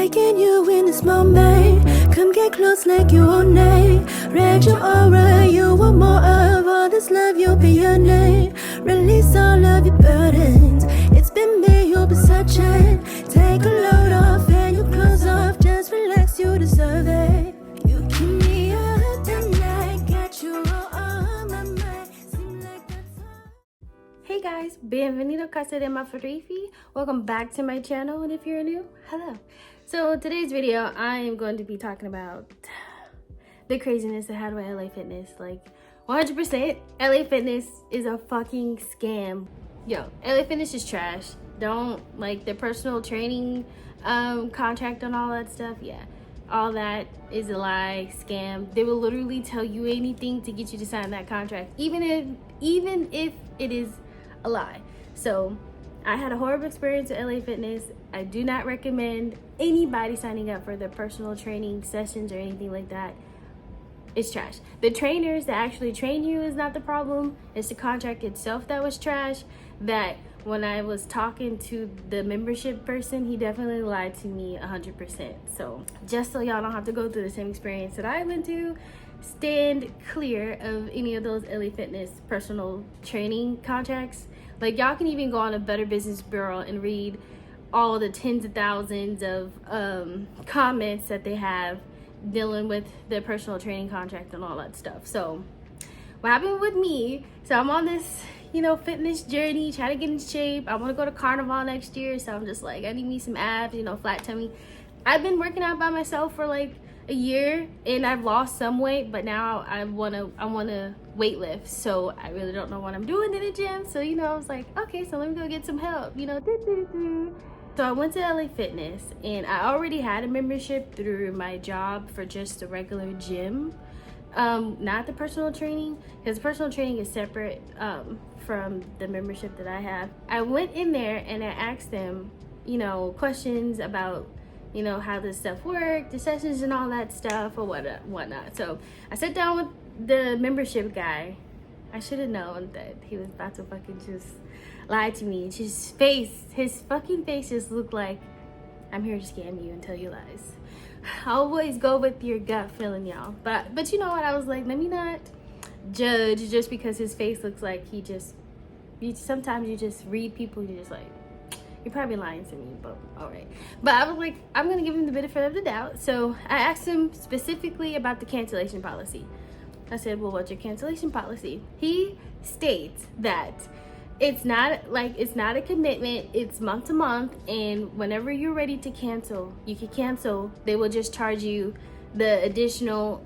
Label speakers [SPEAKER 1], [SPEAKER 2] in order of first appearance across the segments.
[SPEAKER 1] taking you in this moment. Come get close like you own name. Read your aura, you want more of all this love, you'll be your name. Release all of your burdens. It's been me, you'll be searching. Take a load off and your clothes off. Just relax, you deserve it. You keep me up at night, got you all on my mind. Seem like that's all.
[SPEAKER 2] Hey guys, bienvenido a Casa de Mafarifi. Welcome back to my channel, and if you're new, hello. So today's video, I am going to be talking about the craziness that had with LA Fitness. Like 100%, LA Fitness is a fucking scam. Yo, LA Fitness is trash. Don't like their personal training contract and all that stuff. Yeah, all that is a lie, scam. They will literally tell you anything to get you to sign that contract, even if it is a lie. So I had a horrible experience at LA Fitness. I do not recommend anybody signing up for their personal training sessions or anything like that. It's trash. The trainers that actually train you is not the problem. It's the contract itself that was trash. That when I was talking to the membership person, he definitely lied to me 100%. So just so y'all don't have to go through the same experience that I went through, stand clear of any of those LA Fitness personal training contracts. Like, y'all can even go on a Better Business Bureau and read all the tens of thousands of comments that they have dealing with their personal training contract and all that stuff. So what happened with me, so I'm on this, fitness journey, trying to get in shape. I want to go to Carnival next year, so I'm just like, I need me some abs, flat tummy. I've been working out by myself for like a year and I've lost some weight, but now I wanna weight lift. So I really don't know what I'm doing in the gym. So I was like, okay, so let me go get some help. So I went to LA Fitness and I already had a membership through my job for just a regular gym, not the personal training, because personal training is separate from the membership that I have. I went in there and I asked them, questions about how this stuff worked, the sessions and all that stuff or whatnot. So I sat down with the membership guy. I should have known that he was about to fucking just lie to me. His fucking face just looked like, I'm here to scam you and tell you lies. Always go with your gut feeling, y'all. But you know what? I was like, let me not judge just because his face looks like sometimes you just read people, you're just like, you're probably lying to me, but all right. But I was like, I'm gonna give him the benefit of the doubt. So I asked him specifically about the cancellation policy. I said, well, what's your cancellation policy? He states that it's not a commitment, it's month to month, and whenever you're ready to cancel, you can cancel. They will just charge you the additional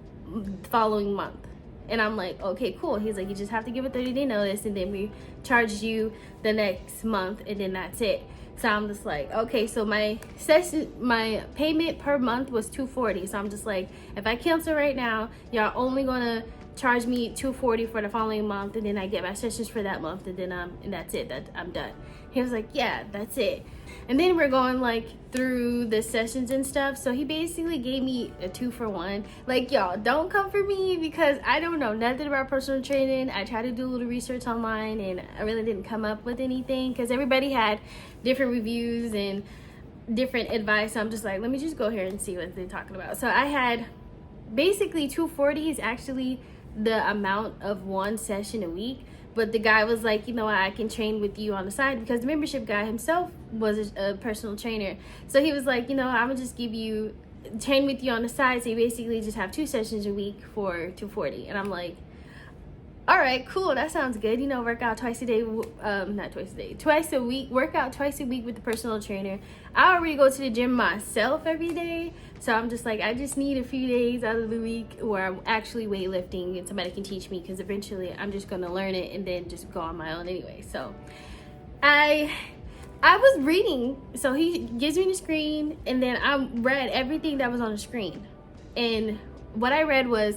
[SPEAKER 2] following month. And I'm like, okay, cool. He's like, you just have to give a 30-day notice, and then we charge you the next month, and then that's it. So I'm just like, okay, so my payment per month was $240. So I'm just like, if I cancel right now, y'all only gonna charge me $240 for the following month, and then I get my sessions for that month, and then and that's it. I'm done. He was like, yeah, that's it. And then we're going like through the sessions and stuff. So he basically gave me a 2-for-1. Like, y'all, don't come for me because I don't know nothing about personal training. I tried to do a little research online and I really didn't come up with anything because everybody had different reviews and different advice. So I'm just like, let me just go here and see what they're talking about. So I had basically $240 is actually the amount of one session a week. But the guy was like, I can train with you on the side, because the membership guy himself was a personal trainer. So he was like, I'm gonna just train with you on the side. So you basically just have 2 sessions a week for $240. And I'm like, all right, cool, that sounds good. Work out twice a day, twice a week, work out twice a week with the personal trainer. I already go to the gym myself every day. So I'm just like, I just need a few days out of the week where I'm actually weightlifting and somebody can teach me, because eventually I'm just going to learn it and then just go on my own anyway. So I was reading. So he gives me the screen, and then I read everything that was on the screen. And what I read was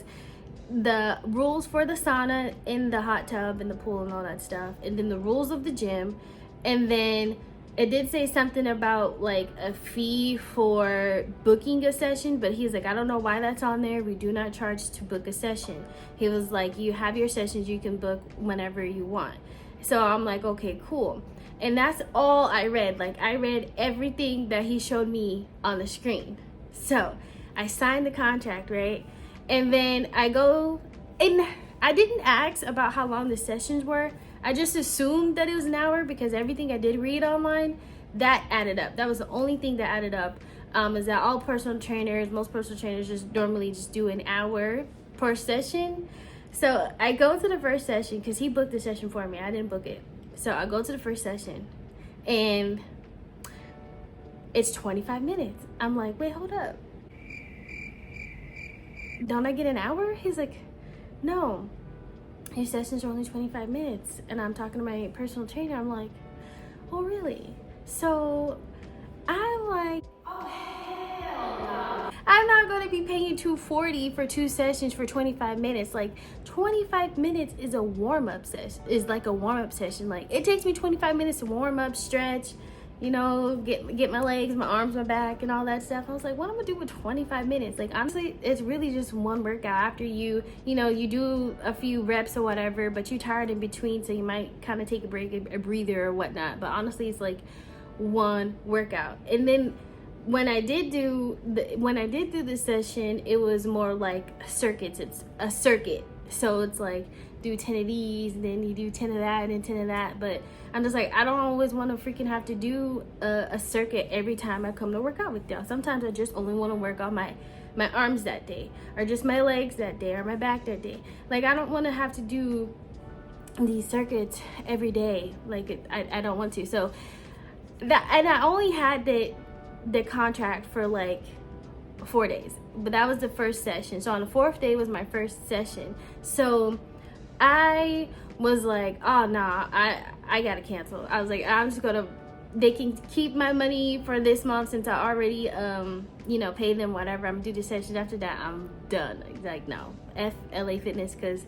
[SPEAKER 2] the rules for the sauna in the hot tub and the pool and all that stuff, and then the rules of the gym, and then it did say something about like a fee for booking a session, but he's like, I don't know why that's on there. We do not charge to book a session. He was like, you have your sessions, you can book whenever you want. So I'm like, okay, cool. And that's all I read. Like, I read everything that he showed me on the screen. So I signed the contract, right? And then I go, and I didn't ask about how long the sessions were. I just assumed that it was an hour because everything I did read online, that added up. That was the only thing that added up. Is that most personal trainers just normally just do an hour per session. So I go to the first session because he booked the session for me. I didn't book it. So I go to the first session and it's 25 minutes. I'm like, wait, hold up. Don't I get an hour? He's like, no, your sessions are only 25 minutes. And I'm talking to my personal trainer. I'm like, oh, really? So I'm like, oh, hell no. I'm not going to be paying $240 for 2 sessions for 25 minutes. Like, 25 minutes is a warm-up session. Is like a warm-up session. Like, it takes me 25 minutes to warm up, stretch, you know, get my legs, my arms, my back, and all that stuff. I was like, what am I gonna do with 25 minutes? Like, honestly, it's really just one workout. After you know, you do a few reps or whatever, but you're tired in between, so you might kind of take a break, a breather or whatnot. But honestly, it's like one workout. And then when I did do the session, it was more like circuits. It's a circuit, so it's like do 10 of these, and then you do 10 of that, and then 10 of that. But I'm just like, I don't always want to freaking have to do a circuit every time I come to work out with y'all. Sometimes I just only want to work on my arms that day, or just my legs that day, or my back that day. Like, I don't want to have to do these circuits every day. Like, I don't want to. So that, and I only had the contract for like 4 days, but that was the first session. So on the 4th day was my first session. So I was like, oh nah, I gotta cancel. I was like, I'm just gonna, they can keep my money for this month since I already you know, pay them whatever. I'm gonna do the session. After that, I'm done. Like, no, F LA Fitness. Because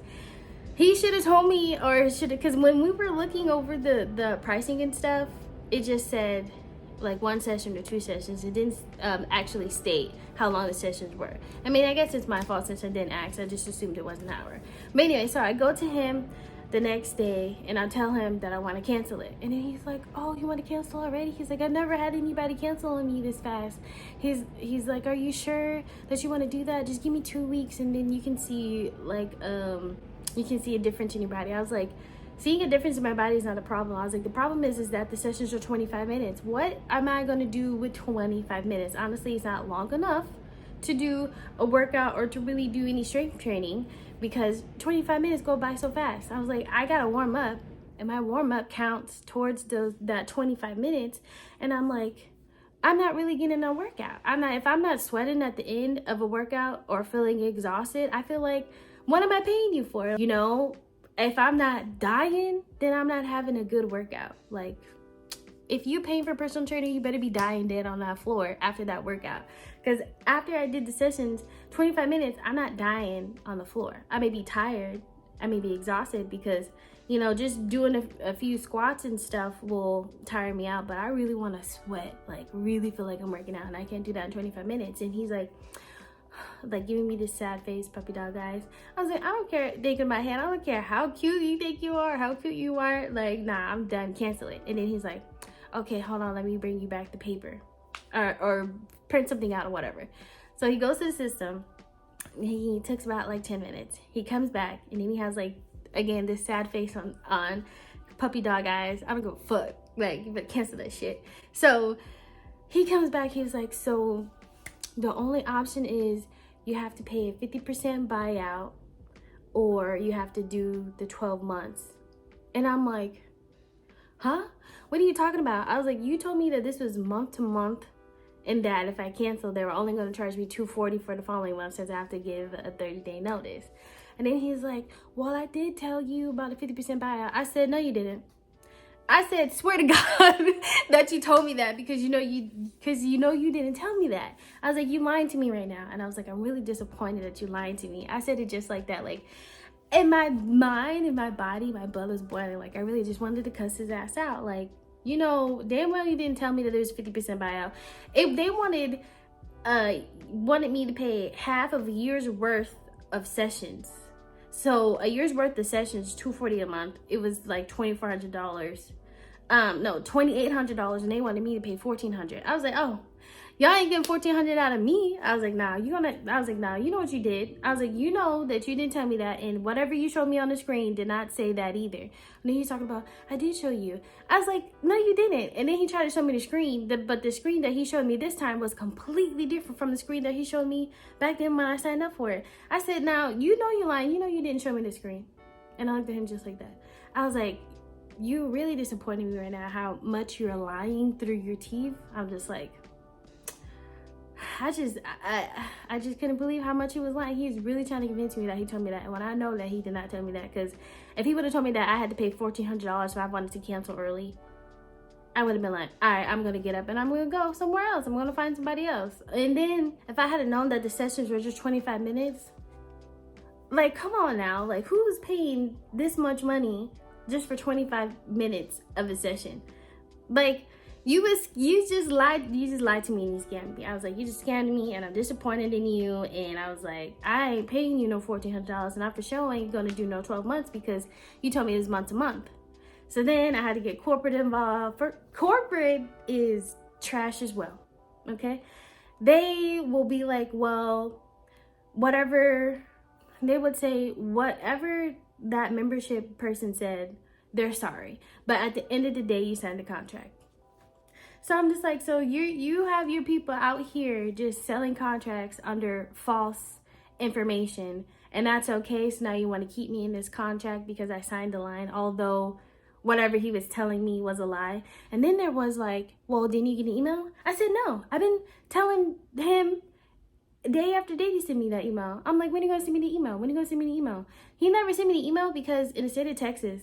[SPEAKER 2] he should have told me, or should have, because when we were looking over the pricing and stuff, it just said like 1 session or 2 sessions. It didn't actually state how long the sessions were. I mean, I guess it's my fault since I didn't ask. I just assumed it was an hour. But anyway, so I go to him the next day and I tell him that I want to cancel it. And then he's like, oh, you want to cancel already? He's like, I've never had anybody cancel on me this fast. He's like, are you sure that you want to do that? Just give me 2 weeks and then you can see like you can see a difference in your body. I was like, seeing a difference in my body is not a problem. I was like, the problem is that the sessions are 25 minutes. What am I going to do with 25 minutes? Honestly, it's not long enough to do a workout or to really do any strength training, because 25 minutes go by so fast. I was like, I got to warm up, and my warm up counts towards that 25 minutes. And I'm like, I'm not really getting a workout. If I'm not sweating at the end of a workout or feeling exhausted, I feel like, what am I paying you for? You know, if I'm not dying, then I'm not having a good workout. Like, if you're paying for a personal trainer, you better be dying dead on that floor after that workout. Because after I did the sessions, 25 minutes, I'm not dying on the floor. I may be tired, I may be exhausted, because, you know, just doing a few squats and stuff will tire me out. But I really want to sweat, like really feel like I'm working out, and I can't do that in 25 minutes. And he's like giving me this sad face, puppy dog eyes. I was like, I don't care. Thinking in my head, I don't care how cute you think you are, how cute you are. Like, nah, I'm done. Cancel it. And then he's like, okay, hold on, let me bring you back the paper, or print something out or whatever. So he goes to the system. He takes about like 10 minutes. He comes back, and then he has like, again, this sad face on puppy dog eyes. I don't give a fuck. Like, but cancel that shit. So he comes back. He was like, so the only option is you have to pay a 50% buyout, or you have to do the 12 months. And I'm like, huh? What are you talking about? I was like, you told me that this was month to month, and that if I cancel, they were only going to charge me $240 for the following month, since I have to give a 30-day notice. And then he's like, well, I did tell you about a 50% buyout. I said, no, you didn't. I said, swear to God that you told me that, because you know you didn't tell me that. I was like, you lying to me right now. And I was like, I'm really disappointed that you lying to me. I said it just like that. Like, in my mind, in my body, my blood was boiling. Like, I really just wanted to cuss his ass out. Like, you know, damn well you didn't tell me that there was 50% buyout. If they wanted me to pay half of a year's worth of sessions. So a year's worth of sessions, $240 a month. It was like $2,400 no, $2,800, and they wanted me to pay $1,400. I was like, oh, y'all ain't getting $1,400 out of me. I was like, nah, you know what you did. I was like, you know that you didn't tell me that, and whatever you showed me on the screen did not say that either. And then he's talking about, I did show you. I was like, no, you didn't. And then he tried to show me the screen, but the screen that he showed me this time was completely different from the screen that he showed me back then when I signed up for it. I said, now, you know you're lying. You know you didn't show me the screen. And I looked at him just like that. I was like, you really disappointing me right now, how much you're lying through your teeth. I'm just like, I just couldn't believe how much he was lying. He's really trying to convince me that he told me that, and when I know that he did not tell me that, because if he would have told me that I had to pay $1,400 if I wanted to cancel early, I would have been like, all right, I'm gonna get up and I'm gonna go somewhere else. I'm gonna find somebody else. And then if I had known that the sessions were just 25 minutes, like, come on now, like, who's paying this much money just for 25 minutes of a session? Like, you just lied to me and you scammed me. I was like, you just scammed me and I'm disappointed in you. And I was like, I ain't paying you no $1,400, and I for sure ain't gonna do no 12 months because you told me it was month to month. So then I had to get corporate involved. Corporate is trash as well, okay? They will be like, well, whatever, they would say whatever that membership person said, they're sorry. But at the end of the day, you signed the contract. So I'm just like, so you have your people out here just selling contracts under false information, and that's okay. So now you want to keep me in this contract because I signed the line, although whatever he was telling me was a lie. And then there was like, well, didn't you get an email? I said, no, I've been telling him day after day to send me that email. I'm like, when are you gonna send me the email? When are you gonna send me the email? He never sent me the email because in the state of Texas,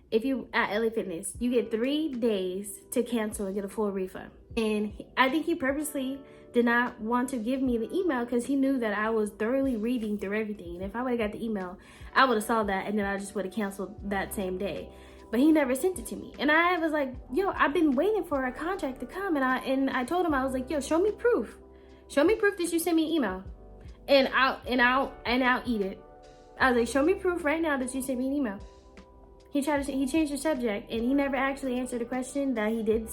[SPEAKER 2] if you at LA Fitness, you get 3 days to cancel and get a full refund. And I think he purposely did not want to give me the email because he knew that I was thoroughly reading through everything. And if I would have got the email, I would have saw that and then I just would have canceled that same day. But he never sent it to me. And I was like, yo, I've been waiting for a contract to come. And I told him, I was like, yo, show me proof. Show me proof that you sent me an email. And I'll eat it. I was like, show me proof right now that you sent me an email. He changed the subject, and he never actually answered the question that he did.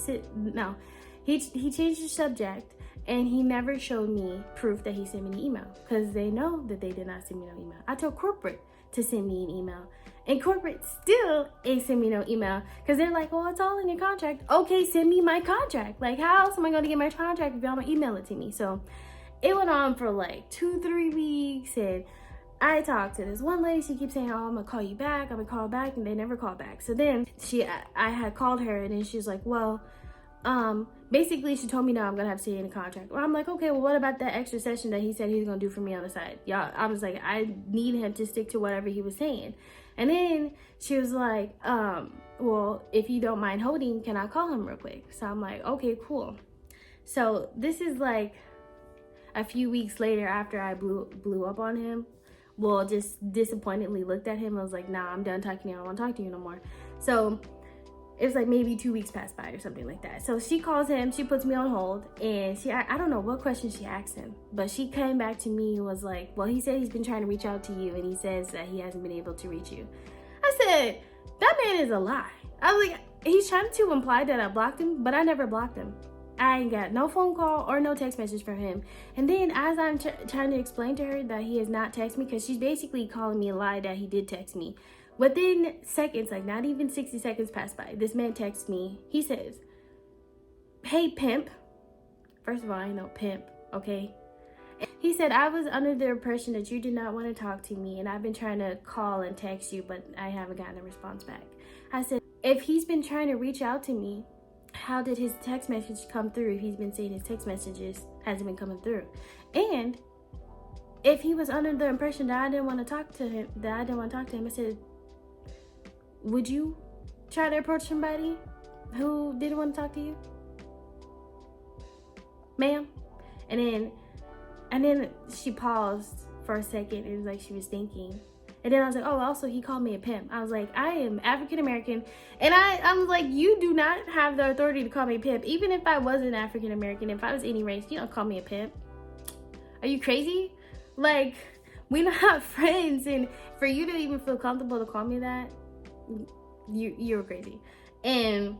[SPEAKER 2] He changed the subject, and he never showed me proof that he sent me an email because they know that they did not send me no email. I told corporate to send me an email, and corporate still ain't send me no email because they're like, well, it's all in your contract. Okay, send me my contract. Like, how else am I going to get my contract if y'all don't email it to me? So it went on for like 2-3 weeks, and I talked to this one lady. She keeps saying, oh, I'm gonna call you back, I'm gonna call back, and they never call back. So then I had called her, and then she's like, well, basically she told me, no, I'm gonna have to stay in the contract. Well, I'm like, okay, well, what about that extra session that he said he's gonna do for me on the side? Y'all, I was like, I need him to stick to whatever he was saying. And then she was like, well, if you don't mind holding, can I call him real quick? So I'm like, okay, cool. So this is like a few weeks later after I blew up on him. Well, just disappointedly looked at him. I was like, nah, I'm done talking to you. I don't want to talk to you no more. So it was like maybe 2 weeks passed by or something like that. So she calls him, she puts me on hold, and I don't know what question she asked him, but she came back to me and was like, well, he said he's been trying to reach out to you, and he says that he hasn't been able to reach you. I said, that man is a lie. I was like, he's trying to imply that I blocked him, but I never blocked him. I ain't got no phone call or no text message from him. And then as I'm trying to explain to her that he has not texted me, because she's basically calling me a lie that he did text me. Within seconds, like not even 60 seconds passed by, this man texts me. He says, hey, pimp. First of all, I ain't no pimp, okay? He said, I was under the impression that you did not want to talk to me, and I've been trying to call and text you, but I haven't gotten a response back. I said, if he's been trying to reach out to me, how did his text message come through if he's been saying his text messages hasn't been coming through? And if he was under the impression that I didn't want to talk to him, I said, would you try to approach somebody who didn't want to talk to you, ma'am? And then she paused for a second. It was like she was thinking. And then I was like, oh, also he called me a pimp. I was like, I am African-American. And I was like, you do not have the authority to call me a pimp. Even if I wasn't African-American, if I was any race, you don't call me a pimp. Are you crazy? Like, we're not friends. And for you to even feel comfortable to call me that, you're crazy. And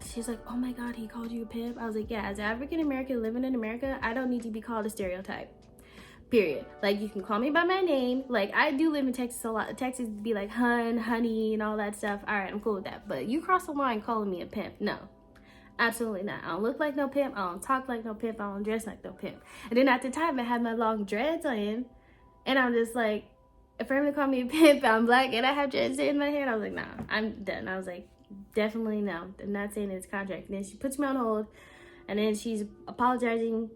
[SPEAKER 2] She's like, oh my God, he called you a pimp? I was like, yeah, as African American living in America, I don't need to be called a stereotype. Period. Like, you can call me by my name. Like, I do live in Texas a lot. Texas be like hun, honey, and all that stuff. All right, I'm cool with that. But you cross the line calling me a pimp. No, absolutely not. I don't look like no pimp. I don't talk like no pimp. I don't dress like no pimp. And then at the time, I had my long dreads on. And I'm just like, for him to call me a pimp, I'm black, and I have dreads in my hair. I was like, nah, I'm done. I was like, definitely no. I'm not saying it's contract. And then she puts me on hold. And then she's apologizing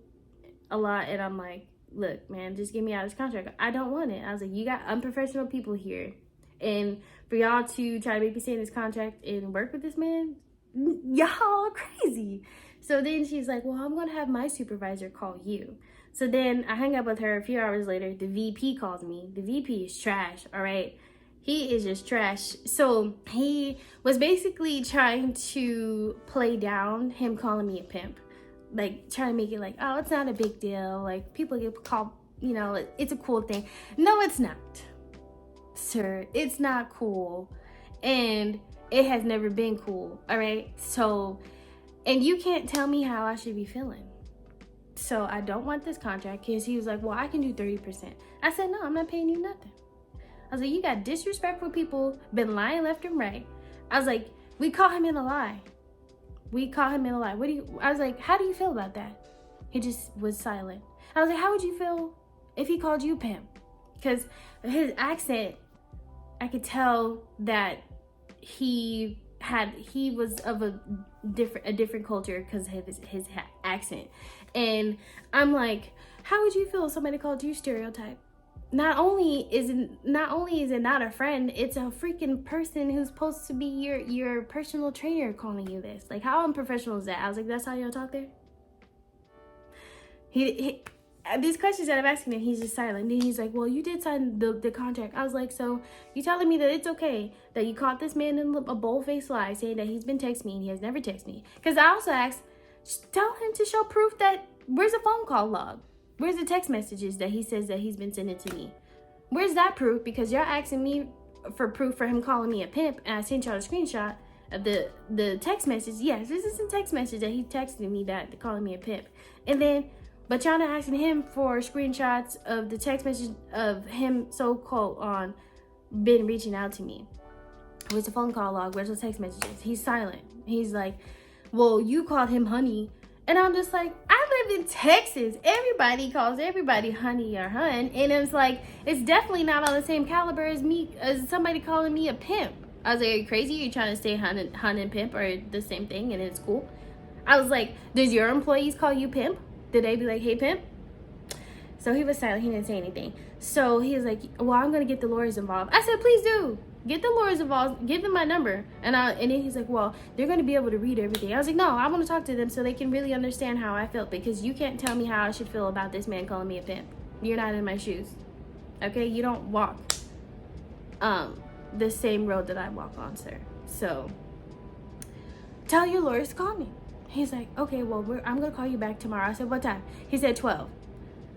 [SPEAKER 2] a lot. And I'm like, look, man, just get me out of this contract. I don't want it. I was like, you got unprofessional people here. And for y'all to try to make me stay in this contract and work with this man, y'all are crazy. So then she's like, well, I'm going to have my supervisor call you. So then I hang up with her. A few hours later, the VP calls me. The VP is trash, all right? He is just trash. So he was basically trying to play down him calling me a pimp. Like, trying to make it like, oh, it's not a big deal. Like, people get called, you know, it's a cool thing. No, it's not, sir. It's not cool. And it has never been cool, all right? So, and you can't tell me how I should be feeling. So I don't want this contract, because he was like, well, I can do 30%. I said, no, I'm not paying you nothing. I was like, you got disrespectful people, been lying left and right. I was like, we caught him in a lie. We caught him in a lie. I was like, how do you feel about that? He just was silent. I was like, how would you feel if he called you pimp? Because his accent, I could tell that he was of a different culture because of his accent. And I'm like, how would you feel if somebody called you stereotype? Not only is it not a friend, it's a freaking person who's supposed to be your personal trainer calling you this. Like, how unprofessional is that? I was like, that's how y'all talk there? He these questions that I'm asking him, he's just silent. And he's like, well, you did sign the contract. I was like, so you telling me that it's okay that you caught this man in a bold-faced lie saying that he's been texting me and he has never texted me? Because I also asked, tell him to show proof that, where's the phone call log? Where's the text messages that he says that he's been sending to me? Where's that proof? Because y'all asking me for proof for him calling me a pimp, and I sent y'all a screenshot of the text message. Yes, this is a text message that he texted me that calling me a pimp. And then, but y'all not asking him for screenshots of the text message of him so-called on been reaching out to me. Where's the phone call log? Where's the text messages? He's silent. He's like, well, you called him honey. And I'm just like, I live in Texas. Everybody calls everybody honey or hun. And it's like, it's definitely not on the same caliber as somebody calling me a pimp. I was like, are you crazy? Are you trying to say hun and pimp are the same thing and it's cool? I was like, does your employees call you pimp? Did they be like, hey, pimp? So he was silent. He didn't say anything. So he was like, well, I'm going to get the lawyers involved. I said, please do. Get the lawyers involved. Give them my number. And then he's like, well, they're going to be able to read everything. I was like, no, I want to talk to them so they can really understand how I felt, because you can't tell me how I should feel about this man calling me a pimp. You're not in my shoes. Okay? You don't walk the same road that I walk on, sir. So tell your lawyers to call me. He's like, okay, well, I'm going to call you back tomorrow. I said, what time? He said 12.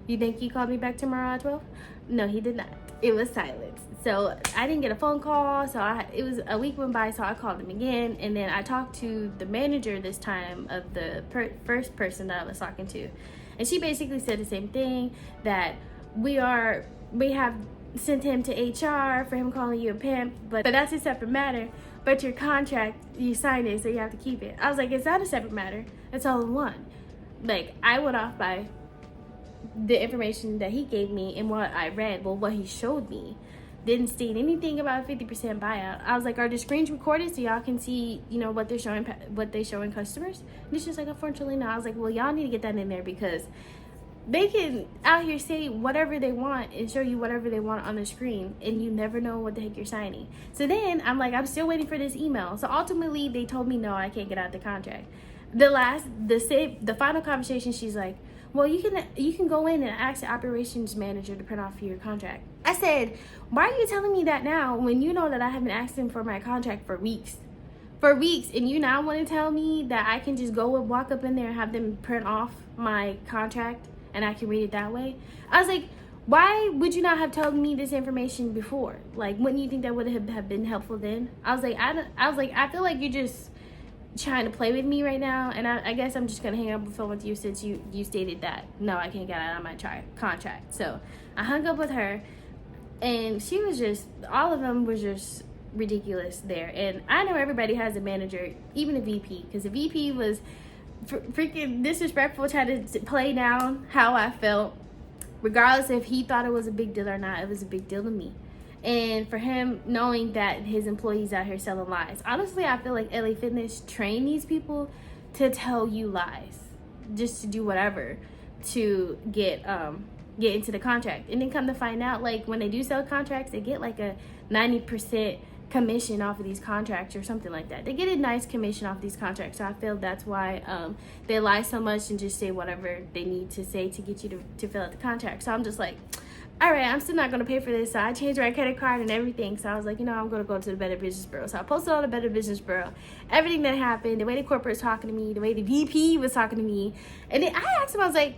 [SPEAKER 2] You think he called me back tomorrow at 12? No, he did not. It was silence. So I didn't get a phone call. So it was a week went by, so I called him again. And then I talked to the manager this time of the first person that I was talking to. And she basically said the same thing, that we have sent him to HR for him calling you a pimp. But that's a separate matter. But your contract, you signed it, so you have to keep it. I was like, it's not a separate matter. It's all in one. Like, I went off by the information that he gave me and what I read. Well, what he showed me didn't state anything about a 50% buyout. I was like, are the screens recorded so y'all can see, you know, what they're showing customers? And it's just like, unfortunately, no. I was like, well, y'all need to get that in there, because they can out here say whatever they want and show you whatever they want on the screen, and you never know what the heck you're signing. So then I'm like, I'm still waiting for this email. So ultimately, they told me, no, I can't get out the contract. The final conversation, she's like, well, you can go in and ask the operations manager to print off your contract. I said, why are you telling me that now when you know that I have been asking for my contract for weeks? And you now want to tell me that I can just go and walk up in there and have them print off my contract and I can read it that way? I was like, why would you not have told me this information before? Like, wouldn't you think that would have been helpful then? I was like, I feel like trying to play with me right now, and I guess I'm just gonna hang up the phone with you since you stated that no, I can't get out of my contract. So I hung up with her, and she was just, all of them was just ridiculous there. And I know everybody has a manager, even a VP, because the VP was freaking disrespectful, trying to play down how I felt, regardless if he thought it was a big deal or not. It was a big deal to me. And for him knowing that his employees out here selling lies. Honestly, I feel like LA Fitness trained these people to tell you lies, just to do whatever to get into the contract. And then come to find out, like, when they do sell contracts, they get like a 90% commission off of these contracts or something like that. They get a nice commission off these contracts. So I feel that's why they lie so much and just say whatever they need to say to get you to fill out the contract. So I'm just like, all right, I'm still not going to pay for this. So I changed my credit card and everything. So I was like, I'm going to go to the Better Business Bureau. So I posted on the Better Business Bureau everything that happened, the way the corporate was talking to me, the way the VP was talking to me. And then I asked him, I was like,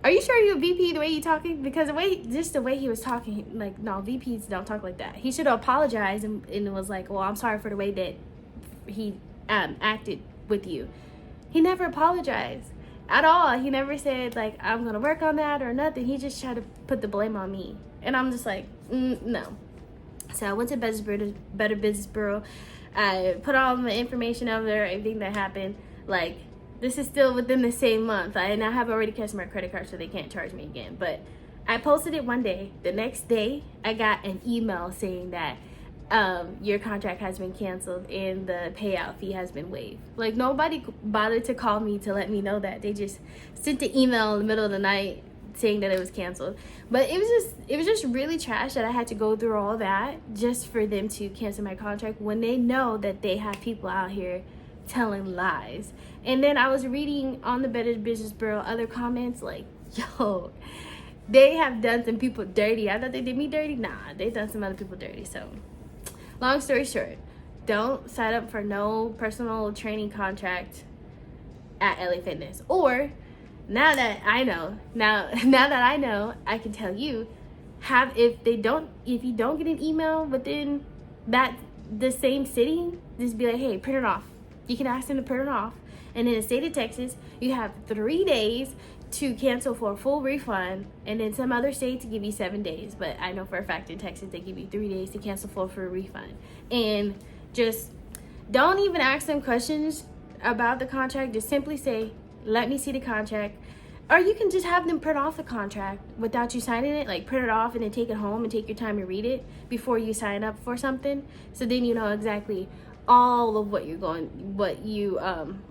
[SPEAKER 2] are you sure you're a VP the way you talking? Because the way he was talking, like, no, VPs don't talk like that. He should have apologized and was like, well, I'm sorry for the way that he acted with you. He never apologized at all. He never said, like, I'm going to work on that or nothing. He just tried to put the blame on me. And I'm just like, no. So I went to Better Business Bureau. I put all the information over there, everything that happened. Like, this is still within the same month. And I have already cashed my credit card, so they can't charge me again. But I posted it one day. The next day, I got an email saying that your contract has been canceled and the payout fee has been waived. Like, nobody bothered to call me to let me know that. They just sent the email in the middle of the night saying that it was canceled. But it was just really trash that I had to go through all that just for them to cancel my contract when they know that they have people out here telling lies. And then I was reading on the Better Business Bureau other comments like, yo, they have done some people dirty. I thought they did me dirty. Nah, they done some other people dirty. So long story short, don't sign up for no personal training contract at LA Fitness. Or now that I know, I can tell you, if you don't get an email within the same city, just be like, hey, print it off. You can ask them to print it off. And in the state of Texas, you have 3 days to cancel for a full refund, and then some other states give you 7 days. But I know for a fact in Texas, they give you 3 days to cancel for a refund. And just don't even ask them questions about the contract. Just simply say, let me see the contract. Or you can just have them print off the contract without you signing it. Like, print it off and then take it home and take your time to read it before you sign up for something. So then you know exactly all of what you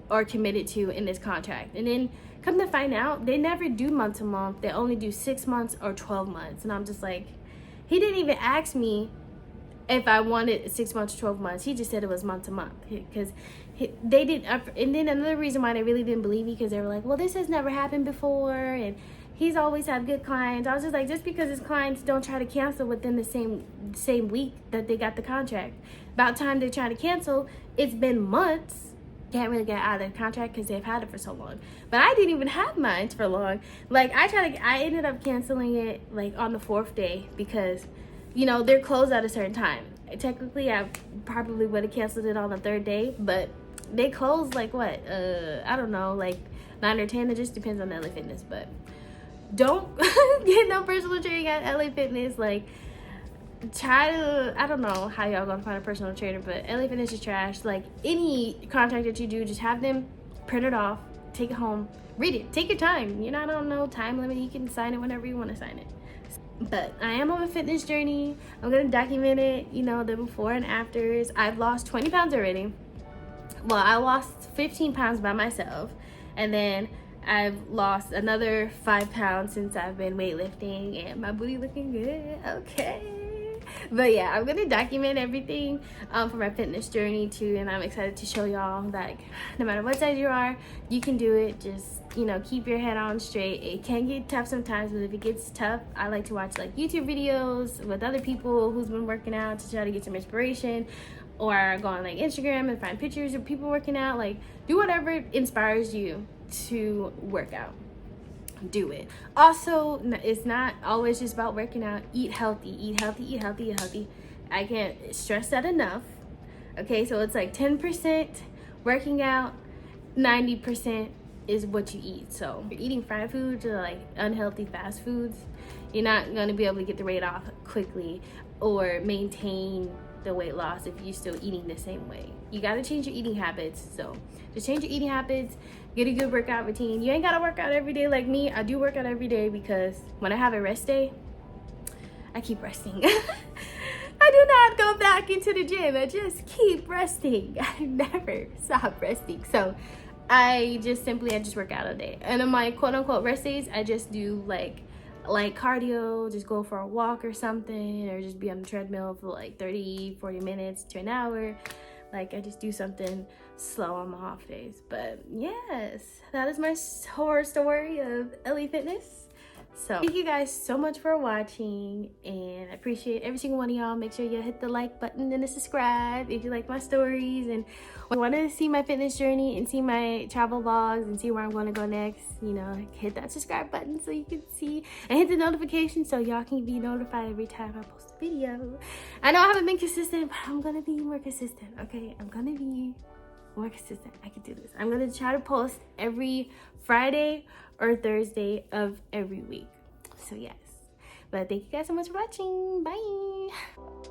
[SPEAKER 2] are committed to in this contract. And then come to find out, they never do month to month. They only do 6 months or 12 months. And I'm just like, he didn't even ask me if I wanted 6 months or 12 months. He just said it was month to month, because they didn't. And then another reason why they really didn't believe me, because they were like, well, this has never happened before, and he's always had good clients. I was just like, just because his clients don't try to cancel within the same week that they got the contract, about time they're trying to cancel, it's been months. Can't really get out of the contract because they've had it for so long. But I didn't even have mine for long. Like, I ended up canceling it like on the 4th day because, they're closed at a certain time. Technically, I probably would have canceled it on the 3rd day, but they close like what? I don't know, like 9 or 10. It just depends on LA Fitness. But don't get no personal training at LA Fitness. Like, I don't know how y'all gonna find a personal trainer, but LA Fitness is trash. Like, any contract that you do, just have them print it off, take it home, read it, take your time. I don't know, time limit. You can sign it whenever you want to sign it. But I am on a fitness journey. I'm gonna document it, the before and afters. I've lost 20 pounds already. Well, I lost 15 pounds by myself, and then I've lost another 5 pounds since I've been weightlifting, and my booty looking good. Okay. But yeah, I'm gonna document everything for my fitness journey too, and I'm excited to show y'all that no matter what size you are, you can do it. Just keep your head on straight. It can get tough sometimes, but if it gets tough, I like to watch like YouTube videos with other people who's been working out to try to get some inspiration, or go on like Instagram and find pictures of people working out. Like, do whatever inspires you to work out. Do it. Also, it's not always just about working out. Eat healthy, eat healthy, eat healthy, eat healthy. I can't stress that enough. Okay, so it's like 10% Working out, 90% is what you eat. So if you're eating fried foods or like unhealthy fast foods, you're not going to be able to get the weight off quickly or maintain the weight loss if you're still eating the same way. You got to change your eating habits. So just change your eating habits, get a good workout routine. You ain't got to work out every day like me. I do work out every day because when I have a rest day, I keep resting. I do not go back into the gym. I just keep resting. I never stop resting. So I just work out all day. And on my quote unquote rest days, I just do like cardio, just go for a walk or something, or just be on the treadmill for like 30-40 minutes to an hour. Like I just do something slow on my off days. But yes, that is my horror story of Ellie Fitness. So thank you guys so much for watching, and I appreciate every single one of y'all. Make sure you hit the like button and the subscribe if you like my stories and want to see my fitness journey and see my travel vlogs and see where I'm going to go next. You know, hit that subscribe button so you can see, and hit the notification so y'all can be notified every time I post a video. I know I haven't been consistent, but I'm gonna be more consistent. Okay, I'm gonna be more consistent. I can do this. I'm gonna try to post every Friday or Thursday of every week. So yes, but thank you guys so much for watching. Bye.